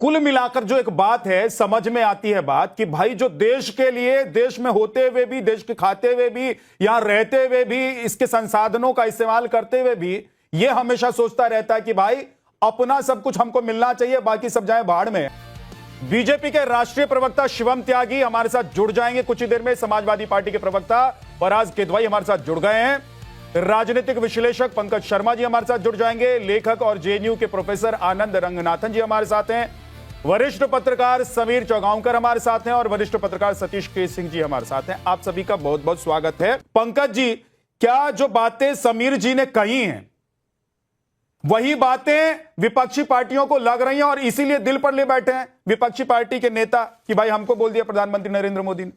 कुल मिलाकर जो एक बात है, समझ में आती है बात कि भाई जो देश के लिए, देश में होते हुए भी, देश के खाते हुए भी, यहां रहते हुए भी, इसके संसाधनों का इस्तेमाल करते हुए भी यह हमेशा सोचता रहता है कि भाई अपना सब कुछ हमको मिलना चाहिए, बाकी सब जाए भाड़ में। बीजेपी के राष्ट्रीय प्रवक्ता शिवम त्यागी हमारे साथ जुड़ जाएंगे कुछ ही देर में। समाजवादी पार्टी के प्रवक्ता फराज किदवई हमारे साथ जुड़ गए हैं। राजनीतिक विश्लेषक पंकज शर्मा जी हमारे साथ जुड़ जाएंगे। लेखक और जेएनयू के प्रोफेसर आनंद रंगनाथन जी हमारे साथ हैं। वरिष्ठ पत्रकार समीर चौगांवकर हमारे साथ हैं और वरिष्ठ पत्रकार सतीश के सिंह जी हमारे साथ हैं। आप सभी का बहुत बहुत स्वागत है। पंकज जी, क्या जो बातें समीर जी ने कही हैं वही बातें विपक्षी पार्टियों को लग रही हैं और इसीलिए दिल पर ले बैठे हैं विपक्षी पार्टी के नेता कि भाई हमको बोल दिया प्रधानमंत्री नरेंद्र मोदी ने?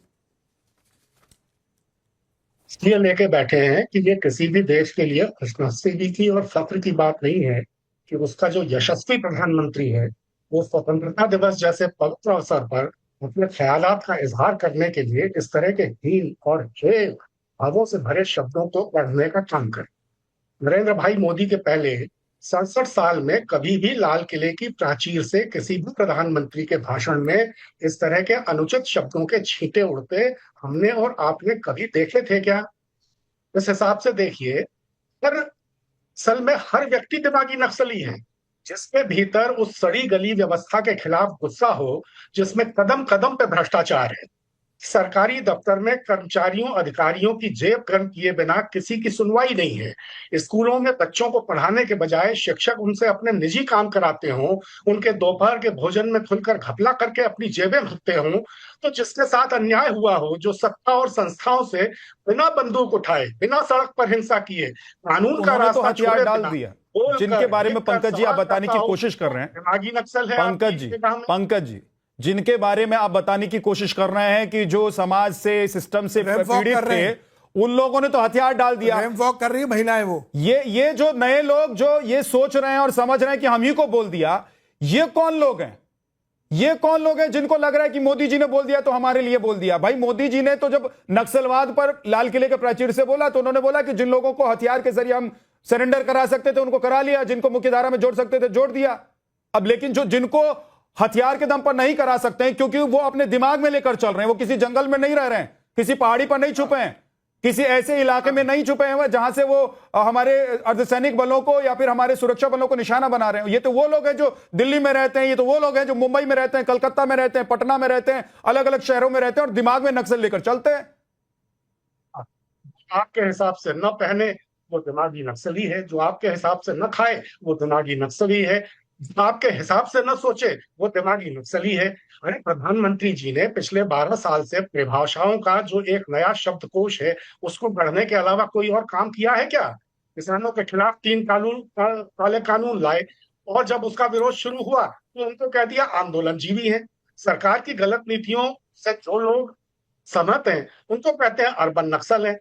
इसलिए लेके बैठे हैं कि ये किसी भी देश के लिए खुशनसीबी की और फख्र की बात नहीं है कि उसका जो यशस्वी प्रधानमंत्री है वो स्वतंत्रता दिवस जैसे पवित्र अवसर पर अपने ख्यालात का इजहार करने के लिए इस तरह के हीन और हे भावों से भरे शब्दों को पढ़ने का काम करे। नरेंद्र भाई मोदी के पहले 67 साल में कभी भी लाल किले की प्राचीर से किसी भी प्रधानमंत्री के भाषण में इस तरह के अनुचित शब्दों के छींटे उड़ते हमने और आपने कभी देखे थे क्या? इस हिसाब से देखिए, हर असल में हर व्यक्ति दिमागी नक्सली है जिसके भीतर उस सड़ी गली व्यवस्था के खिलाफ गुस्सा हो जिसमें कदम कदम पे भ्रष्टाचार है। सरकारी दफ्तर में कर्मचारियों अधिकारियों की जेब गर्म किए बिना किसी की सुनवाई नहीं है। स्कूलों में बच्चों को पढ़ाने के बजाय शिक्षक उनसे अपने निजी काम कराते हों, उनके दोपहर के भोजन में खुलकर घपला करके अपनी जेबें भरते हों, तो जिसके साथ अन्याय हुआ हो, जो सत्ता और संस्थाओं से बिना बंदूक उठाए, बिना सड़क पर हिंसा किए कानून का रास्ता हथियार डाल दिया, जिनके बारे में पंकज जी आप बताने की कोशिश कर रहे हैं। दिमागी नक्सल है पंकज जी जिनके बारे में आप बताने की कोशिश कर रहे हैं कि जो समाज से, सिस्टम से पीड़ित थे, उन लोगों ने तो हथियार डाल दिया। रैंप वॉक कर रही है महिलाएं। वो ये जो नए लोग जो ये सोच रहे हैं और समझ रहे हैं कि हम ही को बोल दिया, ये कौन लोग हैं? ये कौन लोग हैं जिनको लग रहा है कि मोदी जी ने बोल दिया तो हमारे लिए बोल दिया? भाई मोदी जी ने तो जब नक्सलवाद पर लाल किले के प्राचीर से बोला तो उन्होंने बोला कि जिन लोगों को हथियार के जरिए हम सरेंडर करा सकते थे उनको करा लिया, जिनको मुख्यधारा में जोड़ सकते थे जोड़ दिया। अब लेकिन जो जिनको हथियार के दम पर नहीं करा सकते हैं क्योंकि वो अपने दिमाग में लेकर चल रहे हैं, वो किसी जंगल में नहीं रह रहे हैं, किसी पहाड़ी पर नहीं छुपे हैं, किसी ऐसे इलाके में नहीं छुपे हैं जहां से वो हमारे अर्धसैनिक बलों को या फिर हमारे सुरक्षा बलों को निशाना बना रहे हैं। ये तो वो लोग हैं जो दिल्ली में रहते हैं, ये तो वो लोग हैं जो मुंबई में रहते हैं, कलकत्ता में रहते हैं, पटना में रहते हैं, अलग अलग शहरों में रहते हैं और दिमाग में नक्सल लेकर चलते हैं। आपके हिसाब से न पहने वो दिमागी नक्सली है, जो आपके हिसाब से न खाए वो दिमागी नक्सली है, आपके हिसाब से न सोचे वो दिमागी नक्सली है। अरे प्रधानमंत्री जी ने पिछले 12 साल से परिभाषाओं का जो एक नया शब्दकोश है उसको गढ़ने के अलावा कोई और काम किया है क्या? किसानों के खिलाफ 3 काले कानून लाए और जब उसका विरोध शुरू हुआ तो उनको कह दिया आंदोलनजीवी है। सरकार की गलत नीतियों से जो लोग सहमत हैं उनको कहते हैं अर्बन नक्सल है।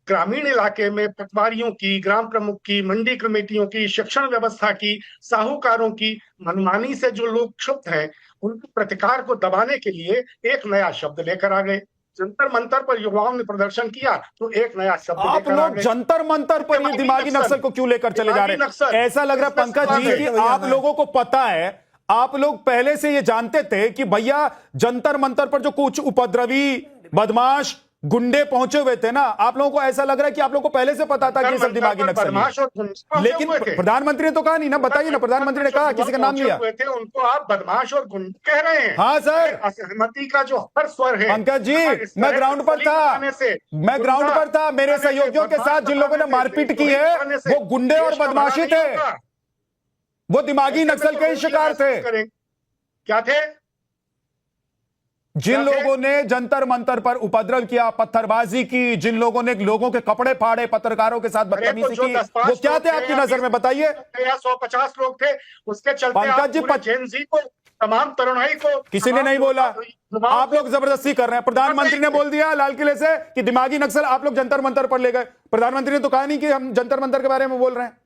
ग्रामीण इलाके में पटवारियों की, ग्राम प्रमुख की, मंडी कमेटियों की, शिक्षण व्यवस्था की, साहूकारों की मनमानी से जो लोग क्षुब्ध हैं उनके प्रतिकार को दबाने के लिए एक नया शब्द लेकर आ गए। जंतर मंतर पर युवाओं ने प्रदर्शन किया तो एक नया शब्द आप लेकर आ लोग गए। जंतर मंतर पर ये दिमागी नक्सल को क्यों लेकर चले जा रहे हैं? ऐसा लग रहा है पंकज जी कि आप लोगों को पता है, आप लोग पहले से ये जानते थे कि भैया जंतर मंतर पर जो कुछ उपद्रवी बदमाश गुंडे पहुंचे हुए थे ना, आप लोगों को ऐसा लग रहा है कि आप लोगों को पहले से पता था कि ये सब दिमागी नक्सली है। लेकिन प्रधानमंत्री ने तो कहा नहीं ना, बताइए ना, प्रधानमंत्री ने कहा, किसी का नाम लिया? उनको आप बदमाश और गुंडे कह रहे हैं। हाँ सर, असहमति का जो हर स्वर है। पंकज जी मैं ग्राउंड पर था, मेरे सहयोगियों के साथ जिन लोगों ने मारपीट की है वो गुंडे और बदमाशी थे, वो दिमागी नक्सल के शिकार थे। क्या थे? जिन लोगों ने जंतर मंतर पर उपद्रव किया, पत्थरबाजी की, जिन लोगों ने लोगों के कपड़े फाड़े, पत्रकारों के साथ बदतमीजी की, वो क्या थे आपकी नजर में? बताइए। 150 लोग थे, उसके चलते पंकज जी जेनजी को, तमाम तरुणाई को किसी ने नहीं बोला। आप लोग जबरदस्ती कर रहे हैं। प्रधानमंत्री ने बोल दिया लाल किले से कि दिमागी नक्सल, आप लोग जंतर मंतर पर ले गए। प्रधानमंत्री ने तो कहा नहीं कि हम जंतर मंतर के बारे में बोल रहे हैं,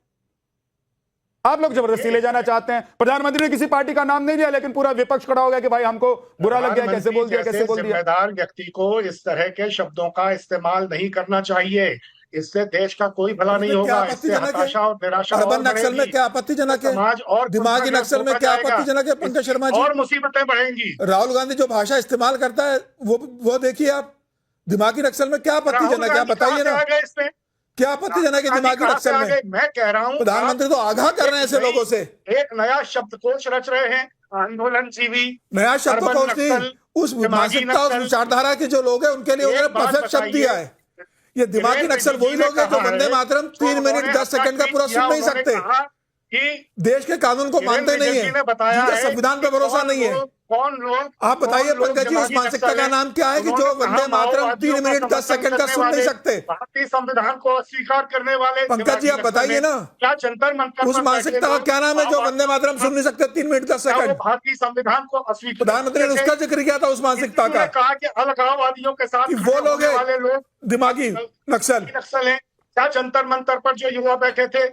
आप लोग जबरदस्ती ले जाना चाहते हैं। प्रधानमंत्री ने किसी पार्टी का नाम नहीं लिया लेकिन पूरा विपक्ष खड़ा हो गया कि भाई हमको बुरा लग गया, कैसे बोल दिया, कैसे बोल दिया। जिम्मेदार व्यक्ति को इस तरह के शब्दों का इस्तेमाल नहीं करना चाहिए। इससे देश का कोई भला नहीं इसमें क्या होगा, इससे आपत्तिजनक हताशा है? और निराशा और अर्बन नक्सल में बढ़ेगी। क्या आपत्तिजनक है? समाज और दिमागी नक्सल में क्या आपत्तिजनक है पंकज शर्मा जी? और मुसीबतें बढ़ेंगी। राहुल गांधी जो भाषा इस्तेमाल करता है वो देखिए आप। दिमागी नक्सल में क्या आपत्तिजनक है? आप बताइए ना, इसमें क्या आपत्तिजनक है दिमागी नक्सल में? मैं कह रहा हूँ प्रधानमंत्री तो आगाह कर रहे हैं ऐसे लोगों से। एक नया शब्दकोश रच रहे हैं, आंदोलन जीवी, नया शब्दकोश अर्बन नहीं, नक्सल, उस दिमागी मानसिकता और नक्सल। विचारधारा के जो लोग हैं उनके लिए उन्होंने एक बात परफेक्ट शब्द दिया है। ये दिमागी किरण नक्सल वही बेदी जी लोग हैं ने जो कहा वंदे है, मातरम 3 मिनट 10 सेकंड का पूरा सुन नहीं सकते, कि देश के कानून को मानते नहीं है, ने बताया जिनका है संविधान पर भरोसा नहीं है। कौन लोग, आप बताइए कौन लोग पंकज जी, उस दिमागी मानसिकता नक्सल का हैं? नाम क्या है कि जो उन्होंने वंदे कहा, मातरम माओवादियों 3 का मिनट 10 सेकंड का समर्थन सुन नहीं करने सकते? भारतीय संविधान को अस्वीकार करने वाले पंकज जी, आप दिमागी बताइए नक्सल ना, हैं। क्या जंतर मंतर उस पर मानसिकता का बैठे क्या नाम है जो लोग वंदे मातरम सुन नहीं सकते 3 मिनट 10 क्या वो सेकंड? भारतीय संविधान को अस्वीकार प्रधानमंत्री ने उसका जिक्र किया था उस मानसिकता उन्होंने का कहा कि अलगाववादियों के साथ कि वो लोग होने हैं वाले लोग दिमागी नक्सल। नक्सल हैं। क्या जंतर मंतर पर जो युवा बैठे थे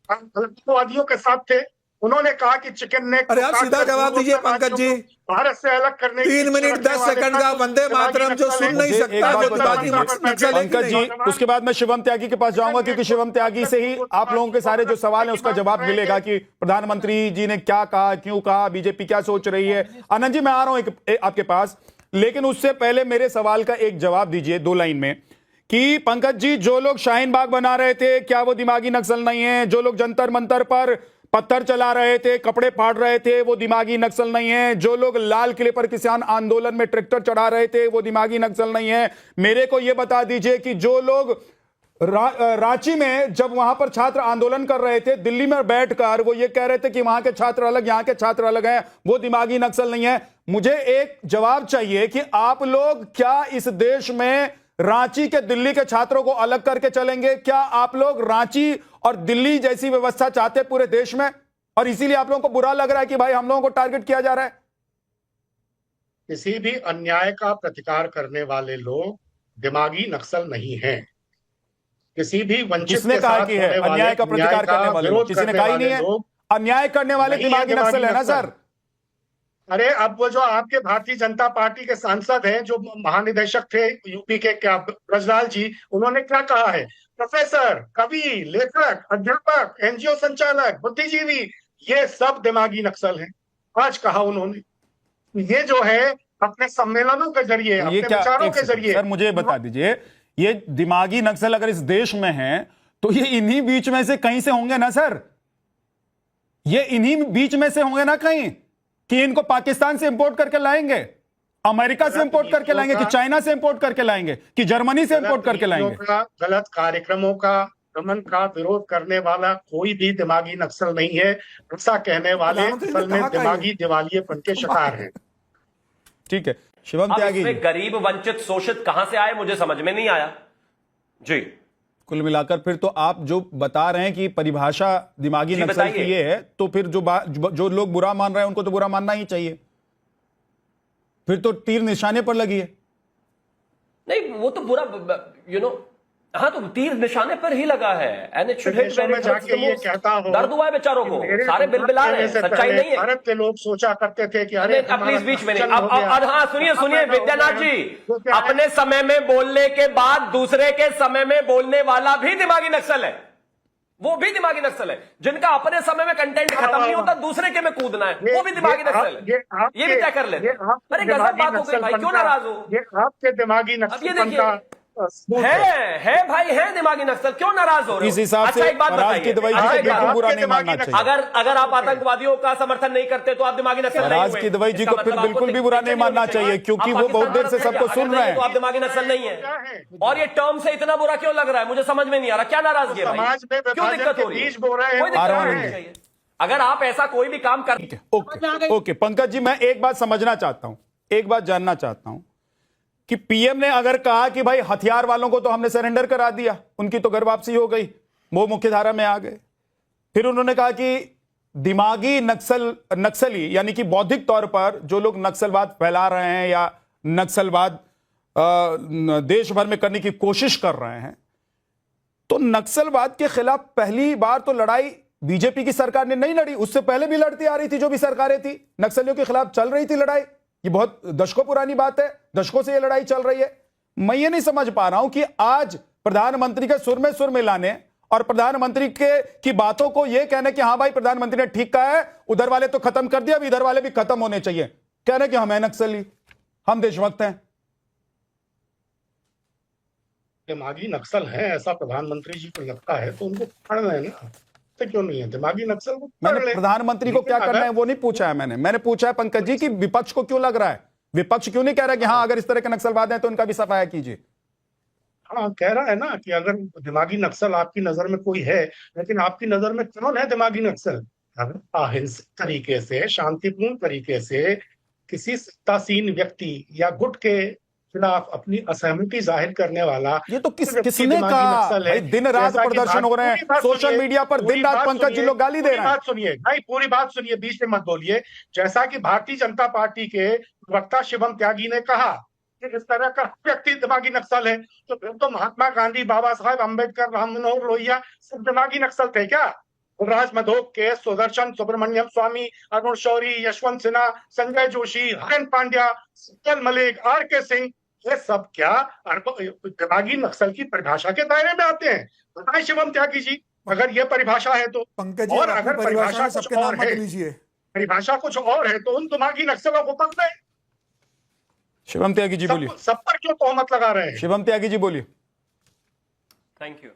अलगाववादियों के साथ थे? उन्होंने कहा कि चिकन नेक अरे आप सीधा जवाब दीजिए पंकज जी। भारत से अलग करने की 3 मिनट 10 सेकंड का वंदे मातरम जो सुन नहीं मुझे एक सकता बात वो बता दिमागी दीजिए नक्सल है कि पंकज जी, नहीं? उसके बाद मैं शिवम त्यागी के पास जाऊंगा, क्योंकि शिवम त्यागी से ही आप लोगों के सारे जो सवाल हैं उसका जवाब मिलेगा कि प्रधानमंत्री जी ने क्या कहा, क्यों कहा, बीजेपी क्या सोच रही है। आनंद जी, मैं आ रहा हूं आपके पास, लेकिन उससे पहले मेरे सवाल का एक जवाब दीजिए 2 लाइन में कि पंकज जी, जो लोग शाहीन बाग बना रहे थे, क्या वो दिमागी नक्सल नहीं है? जो लोग जंतर मंतर पर पत्थर चला रहे थे, कपड़े फाड़ रहे थे, वो दिमागी नक्सल नहीं है? जो लोग लाल किले पर किसान आंदोलन में ट्रैक्टर चढ़ा रहे थे, वो दिमागी नक्सल नहीं है? मेरे को यह बता दीजिए कि जो लोग रांची में जब वहां पर छात्र आंदोलन कर रहे थे, दिल्ली में बैठकर वो ये कह रहे थे कि वहां के छात्र अलग, यहां के छात्र अलग हैं, वो दिमागी नक्सल नहीं है? मुझे एक जवाब चाहिए कि आप लोग क्या इस देश में रांची के दिल्ली के छात्रों को अलग करके चलेंगे? क्या आप लोग रांची और दिल्ली जैसी व्यवस्था चाहते पूरे देश में, और इसीलिए आप लोगों को बुरा लग रहा है कि भाई हम लोगों को टारगेट किया जा रहा है? किसी भी अन्याय का प्रतिकार करने वाले लोग दिमागी नक्सल नहीं हैं। किसी भी वंचित किसने के कहा साथ कि है होने वाले अन्याय का प्रतिकार करने वाले लोग? विरोध किसी ने करने कहा ही वाले नहीं है। लोग अन्याय करने वाले नहीं है दिमागी नक्सल है ना सर? अरे अब वो जो आपके भारतीय जनता पार्टी के सांसद हैं, जो महानिदेशक थे यूपी के, क्या ब्रजलाल जी, उन्होंने क्या कहा है? प्रोफेसर, कवि, लेखक, अध्यापक, एनजीओ संचालक, बुद्धिजीवी, ये सब दिमागी नक्सल हैं, आज कहा उन्होंने। ये जो है अपने सम्मेलनों के जरिए, अपने विचारों के जरिए। सर मुझे बता दीजिए, ये दिमागी नक्सल अगर इस देश में है तो ये इन्हीं बीच में से कहीं से होंगे ना सर? ये इन्हीं बीच में से होंगे ना कहीं, कि इनको पाकिस्तान से इंपोर्ट करके लाएंगे, अमेरिका से इंपोर्ट करके लाएंगे, कि चाइना से इंपोर्ट करके लाएंगे, कि जर्मनी से इंपोर्ट करके लाएंगे? गलत कार्यक्रमों का, दमन का विरोध करने वाला कोई भी दिमागी नक्सल नहीं है। ऐसा कहने वाले असल में दिमागी दिवालियेपन के शिकार हैं। ठीक है, शिवम अब त्यागी, इसमें गरीब, वंचित, शोषित कहां से आए मुझे समझ में नहीं आया जी। कुल मिलाकर फिर तो आप जो बता रहे हैं कि परिभाषा दिमागी नक्सल की बताइए। ये है, तो फिर जो लोग बुरा मान रहे हैं उनको तो बुरा मानना ही चाहिए, फिर तो तीर निशाने पर लगी है। नहीं, वो तो बुरा हाँ, तो तीर निशाने पर ही लगा है। एंड इट शुड हिट में जाके ये कहता हो, दर्द हुआ है बेचारों को, सारे बिलबिला रहे हैं, सच्चाई नहीं है। भारत के लोग सोचा करते थे कि अरे प्लीज बीच में नहीं। अब हाँ, सुनिए विद्यानाथ जी, अपने समय में बोलने के बाद दूसरे के समय में बोलने वाला भी दिमागी नक्सल है, वो भी दिमागी नक्सल है। जिनका अपने समय में कंटेंट खत्म नहीं होता, दूसरे के में कूदना है, वो भी दिमागी नक्सल है। ये भी तय कर लेते। अरे गजब बात हो गई भाई, क्यों नाराज हो? ये आपके दिमागी नक्सल का है भाई, है दिमागी नक्सल, क्यों नाराज हो रहे हो? इस हिसाब से एक बात राज की दवाई बताइए, जी को बिल्कुल बुरा नहीं मानना चाहिए। अगर आप आतंकवादियों का समर्थन नहीं करते तो आप दिमागी नक्सल नहीं हुए। राज की दवाई जी को फिर बिल्कुल भी बुरा नहीं मानना चाहिए, क्योंकि वो बहुत देर से सबको सुन रहे हैं। तो आप दिमागी नक्सल नहीं है। और ये टर्म से इतना बुरा क्यों लग रहा है, मुझे समझ में नहीं आ रहा। क्या नाराजगी है भाई, समाज में क्यों दिक्कत हो रही है? कोई दिक्कत नहीं चाहिए। अगर आप ऐसा कोई भी काम कर, ओके पंकज जी, मैं एक बात समझना चाहता हूं, एक बात जानना चाहता हूं कि पीएम ने अगर कहा कि भाई हथियार वालों को तो हमने सरेंडर करा दिया, उनकी तो घर वापसी हो गई, वो मुख्यधारा में आ गए, फिर उन्होंने कहा कि दिमागी नक्सली यानी कि बौद्धिक तौर पर जो लोग नक्सलवाद फैला रहे हैं या नक्सलवाद देश भर में करने की कोशिश कर रहे हैं, तो नक्सलवाद के खिलाफ पहली बार तो लड़ाई बीजेपी की सरकार ने नहीं लड़ी, उससे पहले भी लड़ती आ रही थी, जो भी सरकारें थी नक्सलियों के खिलाफ चल रही थी लड़ाई। ये बहुत दशकों पुरानी बात है, दशकों से ये लड़ाई चल रही है। मैं ये नहीं समझ पा रहा हूं कि आज प्रधानमंत्री के सुर में सुर मिलाने और प्रधानमंत्री की बातों को यह कहने कि हाँ भाई प्रधानमंत्री ने ठीक कहा है, उधर वाले तो खत्म कर दिया, अब इधर वाले भी खत्म होने चाहिए, कहने कि हम है नक्सली, हम देशभक्त हैं। दिमागी नक्सल है ऐसा प्रधानमंत्री जी को लगता है तो उनको पकड़ रहे हैं ना, तो क्यों नहीं है दिमागी नक्सल को पकड़ मैंने ले। प्रधानमंत्री को क्या करना है वो नहीं पूछा है, मैंने पूछा है पंकज जी कि विपक्ष को क्यों लग रहा है, विपक्ष क्यों नहीं कह रहा कि हाँ अगर इस तरह के नक्सलवाद हैं तो उनका भी सफाया कीजिए। हाँ कह रहा है ना कि अगर दिमागी नक्सल आपकी नजर में कोई है, लेकिन आपकी नजर में कौन है दिमागी नक्सल? अगर अहिंसक तरीके से, शांतिपूर्ण तरीके से किसी सत्तासीन व्यक्ति या गुट के खिलाफ अपनी असहमति जाहिर करने वाला, ये तो किसने कहा भाई? दिन रात प्रदर्शन हो रहे हैं सोशल मीडिया पर, दिन रात पंकज जी लोग गाली दे रहे हैं। बात सुनिए भाई, पूरी बात सुनिए, बीच में मत बोलिए। जैसा कि भारतीय जनता पार्टी के प्रवक्ता शिवम त्यागी ने कहा कि इस तरह का व्यक्ति दिमागी नक्सल है, तो फिर तो महात्मा गांधी, बाबा साहेब अम्बेडकर, राम मनोहर लोहिया सब दिमागी नक्सल थे क्या? राज मधोक के, सुदर्शन सुब्रमण्यम स्वामी, अरुण शौरी, यशवंत सिन्हा, संजय जोशी, हरेन पांड्या, सत्यन मलिक, आर.के. सिंह, ये सब क्या दिमागी नक्सल की परिभाषा के दायरे में आते हैं? बताएं शिवम त्यागी जी, अगर ये परिभाषा है तो। पंकज जी और अपनी अगर परिभाषा परिभाषा में कुछ सबके और नाम मत है, लीजिए। परिभाषा कुछ और है तो उन दिमागी नक्सलों को पकड़े। शिवम त्यागी जी बोलिए। सब पर क्यों तोहमत लगा रहे हैं? शिवम त्यागी जी बोलिए। Thank you.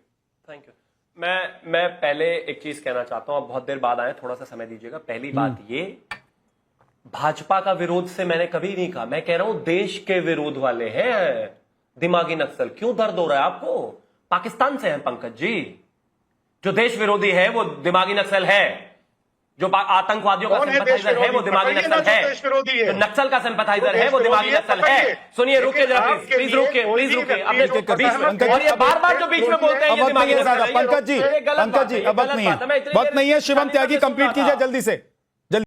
मैं पहले एक चीज कहना चाहता हूं, आप बहुत देर बाद आए, थोड़ा सा समय दीजिएगा। पहली बात ये, भाजपा का विरोध से मैंने कभी नहीं कहा, मैं कह रहा हूं देश के विरोध वाले हैं दिमागी नक्सल। क्यों दर्द हो रहा है आपको? पाकिस्तान से हैं पंकज जी, जो देश विरोधी है वो दिमागी नक्सल है, जो आतंकवादियों का सिंपैथाइजर है वो दिमागी नक्सल है, जो नक्सल का सिंपैथाइजर है वो दिमागी नक्सल है। सुनिए रुकिए जरा, प्लीज रुकिए। और ये बार बार जो बीच में बोलते हैं ये दिमागी नक्सल है। पंकज जी अब वक्त नहीं है, शिवम त्यागी कंप्लीट कीजिए जल्दी से।